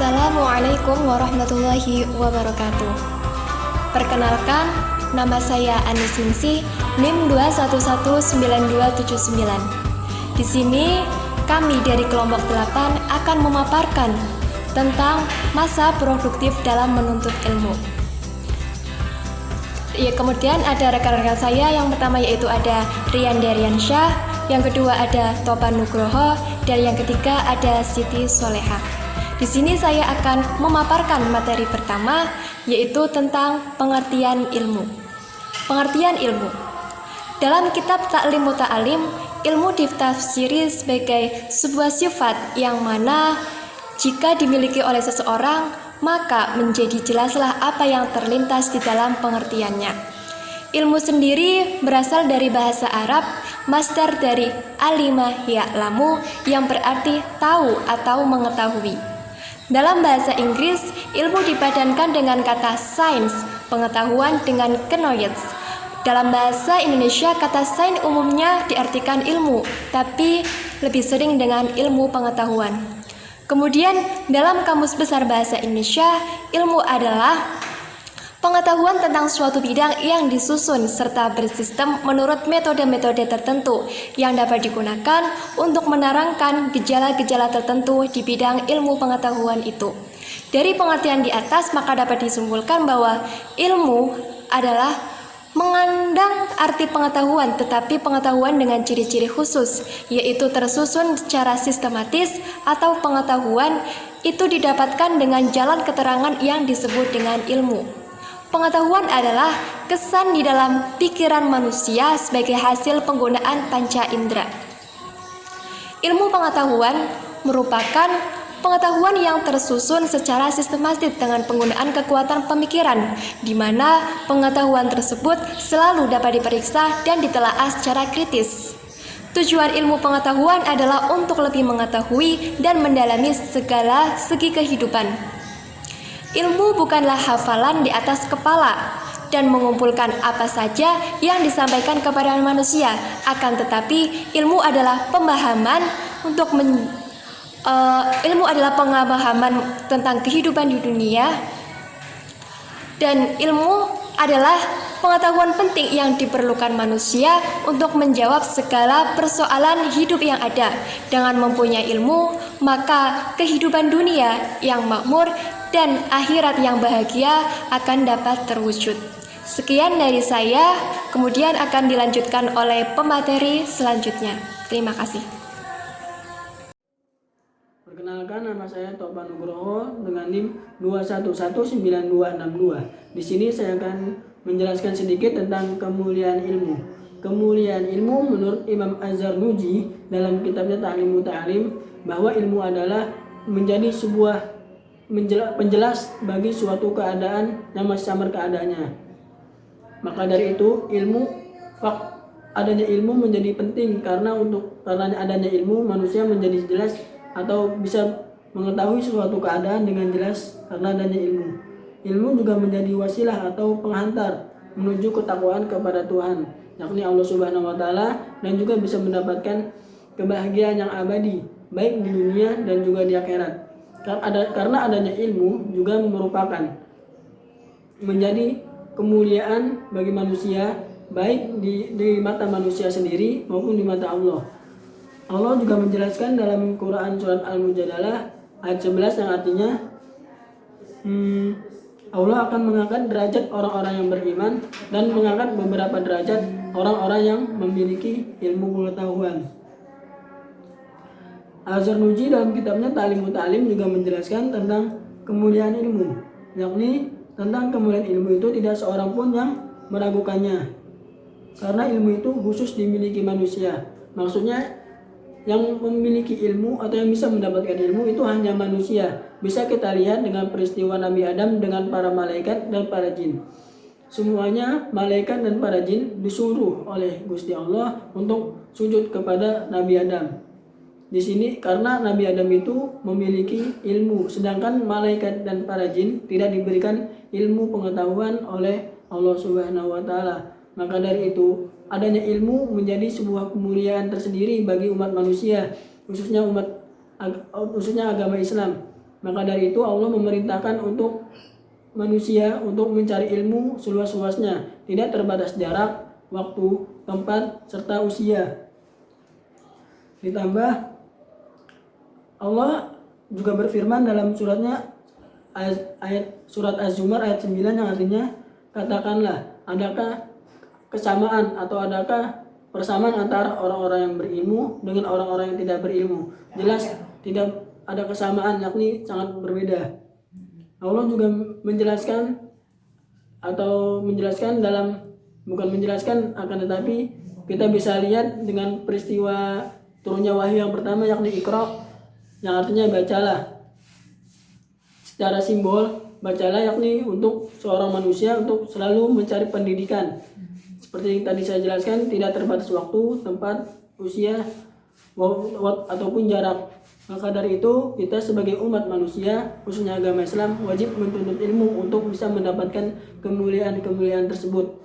Assalamualaikum warahmatullahi wabarakatuh. Perkenalkan, nama saya Anis Ningsih, NIM 2119279. Di sini, kami dari kelompok 8 akan memaparkan tentang masa produktif dalam menuntut ilmu. Ya, kemudian ada rekan-rekan saya, yang pertama yaitu ada Rian Daryansyah, yang kedua ada Topan Nugroho, dan yang ketiga ada Siti Soleha. Di sini saya akan memaparkan materi pertama, yaitu tentang pengertian ilmu. Pengertian ilmu. Dalam kitab Ta'lim Muta'alim, ilmu ditafsiri sebagai sebuah sifat yang mana jika dimiliki oleh seseorang, maka menjadi jelaslah apa yang terlintas di dalam pengertiannya. Ilmu sendiri berasal dari bahasa Arab, masdar dari alima ya'lamu, yang berarti tahu atau mengetahui. Dalam bahasa Inggris, ilmu dipadankan dengan kata science, pengetahuan dengan knowledge. Dalam bahasa Indonesia, kata sains umumnya diartikan ilmu, tapi lebih sering dengan ilmu pengetahuan. Kemudian, dalam Kamus Besar Bahasa Indonesia, ilmu adalah pengetahuan tentang suatu bidang yang disusun serta bersistem menurut metode-metode tertentu yang dapat digunakan untuk menerangkan gejala-gejala tertentu di bidang ilmu pengetahuan itu. Dari pengertian di atas, maka dapat disimpulkan bahwa ilmu adalah mengandung arti pengetahuan, tetapi pengetahuan dengan ciri-ciri khusus, yaitu tersusun secara sistematis, atau pengetahuan itu didapatkan dengan jalan keterangan yang disebut dengan ilmu. Pengetahuan adalah kesan di dalam pikiran manusia sebagai hasil penggunaan panca indera. Ilmu pengetahuan merupakan pengetahuan yang tersusun secara sistematis dengan penggunaan kekuatan pemikiran, di mana pengetahuan tersebut selalu dapat diperiksa dan ditelaah secara kritis. Tujuan ilmu pengetahuan adalah untuk lebih mengetahui dan mendalami segala segi kehidupan. Ilmu bukanlah hafalan di atas kepala dan mengumpulkan apa saja yang disampaikan kepada manusia, akan tetapi ilmu adalah pemahaman pemahaman tentang kehidupan di dunia, dan ilmu adalah pengetahuan penting yang diperlukan manusia untuk menjawab segala persoalan hidup yang ada. Dengan mempunyai ilmu, maka kehidupan dunia yang makmur dan akhirat yang bahagia akan dapat terwujud. Sekian dari saya, kemudian akan dilanjutkan oleh pemateri selanjutnya. Terima kasih. Perkenalkan, nama saya Topan Nugroho dengan NIM 2119262. Di sini saya akan menjelaskan sedikit tentang kemuliaan ilmu. Kemuliaan ilmu menurut Imam Az-Zarnuji dalam kitabnya Ta'lim Muta'alim, bahwa ilmu adalah menjadi sebuah penjelas bagi suatu keadaan yang masih samar keadaannya. Maka dari itu, adanya ilmu menjadi penting, karena adanya ilmu manusia menjadi jelas atau bisa mengetahui suatu keadaan dengan jelas karena adanya ilmu. Ilmu juga menjadi wasilah atau penghantar menuju ketakwaan kepada Tuhan, yakni Allah Subhanahu wa Ta'ala, dan juga bisa mendapatkan kebahagiaan yang abadi baik di dunia dan juga di akhirat. Karena adanya ilmu juga merupakan menjadi kemuliaan bagi manusia, baik di mata manusia sendiri maupun di mata Allah. Allah juga menjelaskan dalam Quran surat Al-Mujadalah ayat 11 yang artinya Allah akan mengangkat derajat orang-orang yang beriman dan mengangkat beberapa derajat orang-orang yang memiliki ilmu pengetahuan. Az-Zarnuji dalam kitabnya Ta'lim Muta'alim juga menjelaskan tentang kemuliaan ilmu, yakni tentang kemuliaan ilmu itu tidak seorang pun yang meragukannya, karena ilmu itu khusus dimiliki manusia. Maksudnya yang memiliki ilmu atau yang bisa mendapatkan ilmu itu hanya manusia. Bisa kita lihat dengan peristiwa Nabi Adam dengan para malaikat dan para jin. Semuanya malaikat dan para jin disuruh oleh Gusti Allah untuk sujud kepada Nabi Adam. Di sini karena Nabi Adam itu memiliki ilmu, sedangkan malaikat dan para jin tidak diberikan ilmu pengetahuan oleh Allah Subhanahu wa Ta'ala. Maka dari itu, adanya ilmu menjadi sebuah kemuliaan tersendiri bagi umat manusia, khususnya agama Islam. Maka dari itu Allah memerintahkan untuk manusia untuk mencari ilmu seluas-luasnya, tidak terbatas jarak, waktu, tempat, serta usia. Ditambah Allah juga berfirman dalam surat Az-Zumar ayat 9 yang artinya, katakanlah, adakah kesamaan atau adakah persamaan antara orang-orang yang berilmu dengan orang-orang yang tidak berilmu? Jelas tidak ada kesamaan, yakni sangat berbeda. Allah juga menjelaskan bukan menjelaskan, akan tetapi kita bisa lihat dengan peristiwa turunnya wahyu yang pertama, yakni Iqra, yang artinya bacalah. Secara simbol, bacalah yakni untuk seorang manusia untuk selalu mencari pendidikan. Seperti yang tadi saya jelaskan, tidak terbatas waktu, tempat, usia, ataupun jarak. Maka dari itu, kita sebagai umat manusia, khususnya agama Islam, wajib menuntut ilmu untuk bisa mendapatkan kemuliaan-kemuliaan tersebut.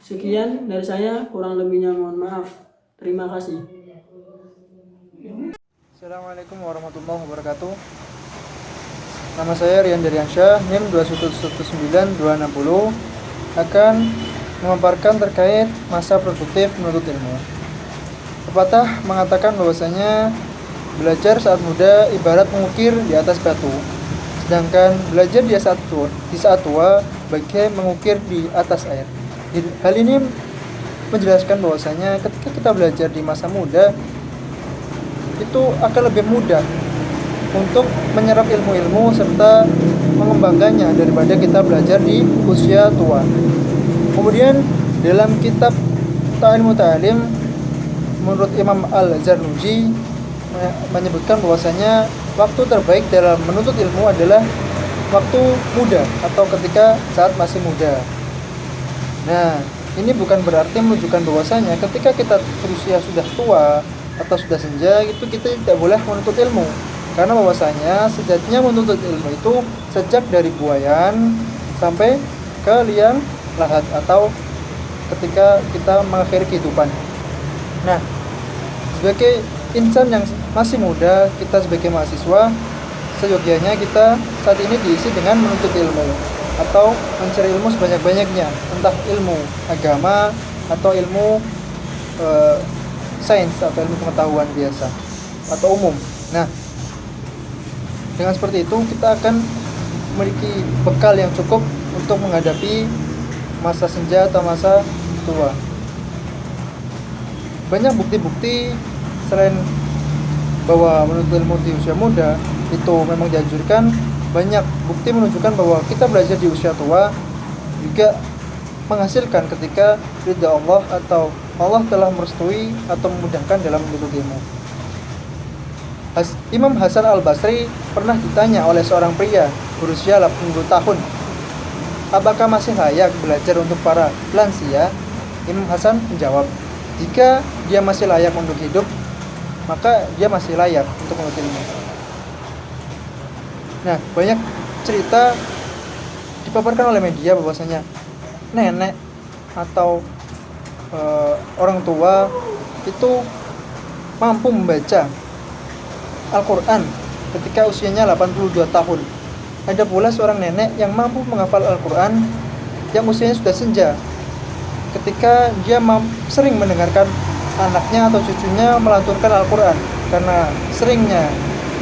Sekian dari saya, kurang lebihnya mohon maaf. Terima kasih. Assalamualaikum warahmatullahi wabarakatuh. Nama saya Rian Daryansyah, NIM 2199260, akan memaparkan terkait masa produktif menuntut ilmu. Pepatah mengatakan bahwasanya belajar saat muda ibarat mengukir di atas batu, sedangkan belajar di saat tua bagai mengukir di atas air. Hal ini menjelaskan bahwasanya ketika kita belajar di masa muda, itu akan lebih mudah untuk menyerap ilmu-ilmu serta mengembangkannya daripada kita belajar di usia tua. Kemudian dalam kitab Ta'lim Muta'alim, menurut Imam Al-Zarnuji menyebutkan bahwasanya waktu terbaik dalam menuntut ilmu adalah waktu muda atau ketika saat masih muda. Nah, ini bukan berarti menunjukkan bahwasanya ketika kita berusia sudah tua atau sudah senja itu kita tidak boleh menuntut ilmu, karena bahwasanya sejatinya menuntut ilmu itu sejak dari buayan sampai ke liang lahat atau ketika kita mengakhiri kehidupan. Nah, sebagai insan yang masih muda, kita sebagai mahasiswa seyogyanya kita saat ini diisi dengan menuntut ilmu atau mencari ilmu sebanyak-banyaknya, entah ilmu agama atau ilmu sains atau ilmu pengetahuan biasa atau umum. Nah, dengan seperti itu kita akan memiliki bekal yang cukup untuk menghadapi masa senja atau masa tua. Banyak bukti-bukti selain bahwa menuntut ilmu di usia muda itu memang dianjurkan, banyak bukti menunjukkan bahwa kita belajar di usia tua juga menghasilkan ketika ridha Allah atau Allah telah merestui atau memudahkan dalam menuntut ilmu. Imam Hasan Al-Basri pernah ditanya oleh seorang pria berusia 80 tahun, apakah masih layak belajar untuk para lansia? Imam Hasan menjawab, jika dia masih layak untuk hidup, maka dia masih layak untuk menuntut ilmu. Nah, banyak cerita dipaparkan oleh media bahwasanya nenek atau orang tua itu mampu membaca Al-Quran ketika usianya 82 tahun. Ada pula seorang nenek yang mampu menghafal Al-Quran yang usianya sudah senja ketika dia sering mendengarkan anaknya atau cucunya melantunkan Al-Quran. Karena seringnya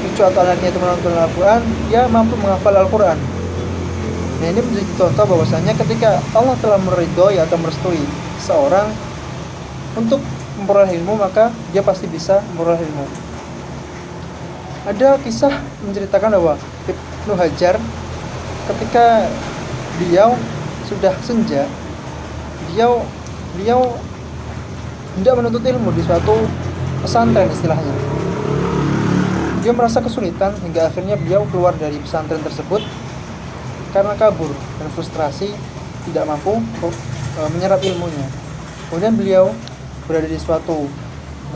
cucu atau anaknya itu melantunkan Al-Quran, dia mampu menghafal Al-Quran. Nah, ini menjadi contoh bahwasanya ketika Allah telah meridhoi atau merestui seorang untuk memperoleh ilmu, maka dia pasti bisa memperoleh ilmu. Ada kisah menceritakan bahwa Ibnu Hajar ketika beliau sudah senja, beliau tidak menuntut ilmu di suatu pesantren istilahnya. Dia merasa kesulitan hingga akhirnya beliau keluar dari pesantren tersebut karena kabur dan frustrasi tidak mampu menyerap ilmunya. Kemudian beliau berada di suatu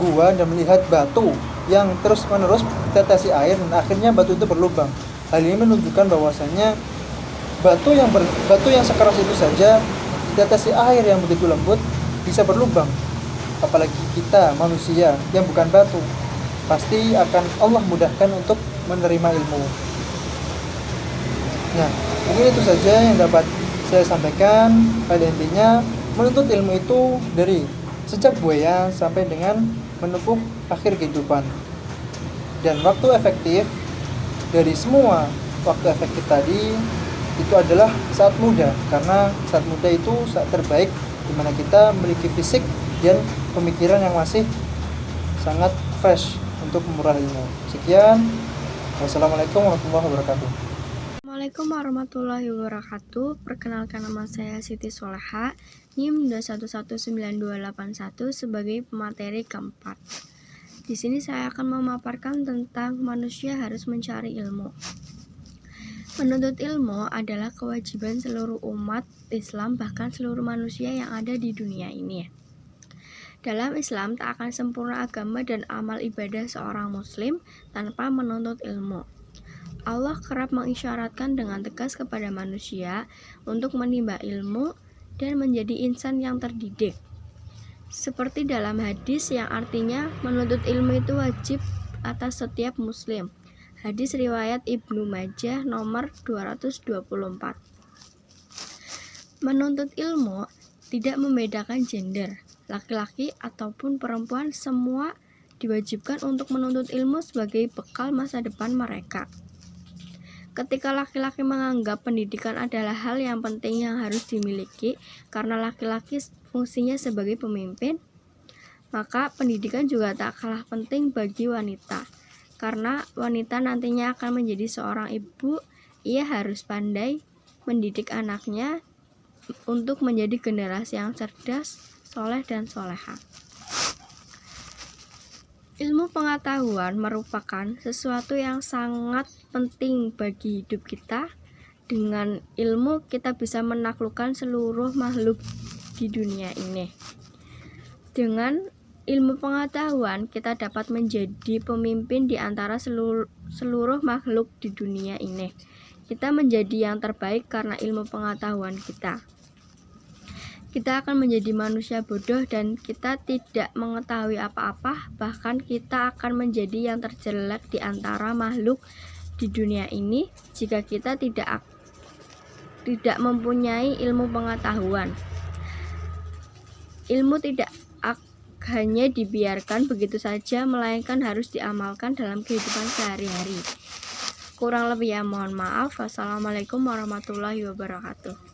gua dan melihat batu yang terus-menerus ditetesi air dan akhirnya batu itu berlubang. Hal ini menunjukkan bahwasanya batu yang sekeras itu saja ditetesi air yang begitu lembut bisa berlubang. Apalagi kita manusia yang bukan batu. pasti akan Allah mudahkan untuk menerima ilmu. Nah, mungkin itu saja yang dapat saya sampaikan. Pada intinya, menuntut ilmu itu dari sejak buaya sampai dengan menempuh akhir kehidupan. Dan waktu efektif dari semua waktu efektif tadi itu adalah saat muda, karena saat muda itu saat terbaik di mana kita memiliki fisik dan pemikiran yang masih sangat fresh untuk memperoleh ilmu. Sekian. Wassalamualaikum warahmatullahi wabarakatuh. Assalamualaikum warahmatullahi wabarakatuh. Perkenalkan, nama saya Siti Soleha, NIM 2119281 sebagai pemateri keempat. Di sini saya akan memaparkan tentang manusia harus mencari ilmu. Menuntut ilmu adalah kewajiban seluruh umat Islam, bahkan seluruh manusia yang ada di dunia ini. Dalam Islam tak akan sempurna agama dan amal ibadah seorang muslim tanpa menuntut ilmu. Allah kerap mengisyaratkan dengan tegas kepada manusia untuk menimba ilmu dan menjadi insan yang terdidik. Seperti dalam hadis yang artinya menuntut ilmu itu wajib atas setiap muslim. Hadis riwayat Ibnu Majah nomor 224. Menuntut ilmu tidak membedakan gender, laki-laki ataupun perempuan, semua diwajibkan untuk menuntut ilmu sebagai bekal masa depan mereka. Ketika laki-laki menganggap pendidikan adalah hal yang penting yang harus dimiliki karena laki-laki fungsinya sebagai pemimpin, maka pendidikan juga tak kalah penting bagi wanita. Karena wanita nantinya akan menjadi seorang ibu, ia harus pandai mendidik anaknya untuk menjadi generasi yang cerdas, soleh dan soleha. Ilmu pengetahuan merupakan sesuatu yang sangat penting bagi hidup kita. Dengan ilmu kita bisa menaklukkan seluruh makhluk di dunia ini. Dengan ilmu pengetahuan kita dapat menjadi pemimpin di antara seluruh makhluk di dunia ini. Kita menjadi yang terbaik karena ilmu pengetahuan kita. Kita akan menjadi manusia bodoh dan kita tidak mengetahui apa-apa, bahkan kita akan menjadi yang terjelek di antara makhluk di dunia ini jika kita tidak mempunyai ilmu pengetahuan. Ilmu tidak hanya dibiarkan begitu saja, melainkan harus diamalkan dalam kehidupan sehari-hari. Kurang lebih ya mohon maaf. Wassalamualaikum warahmatullahi wabarakatuh.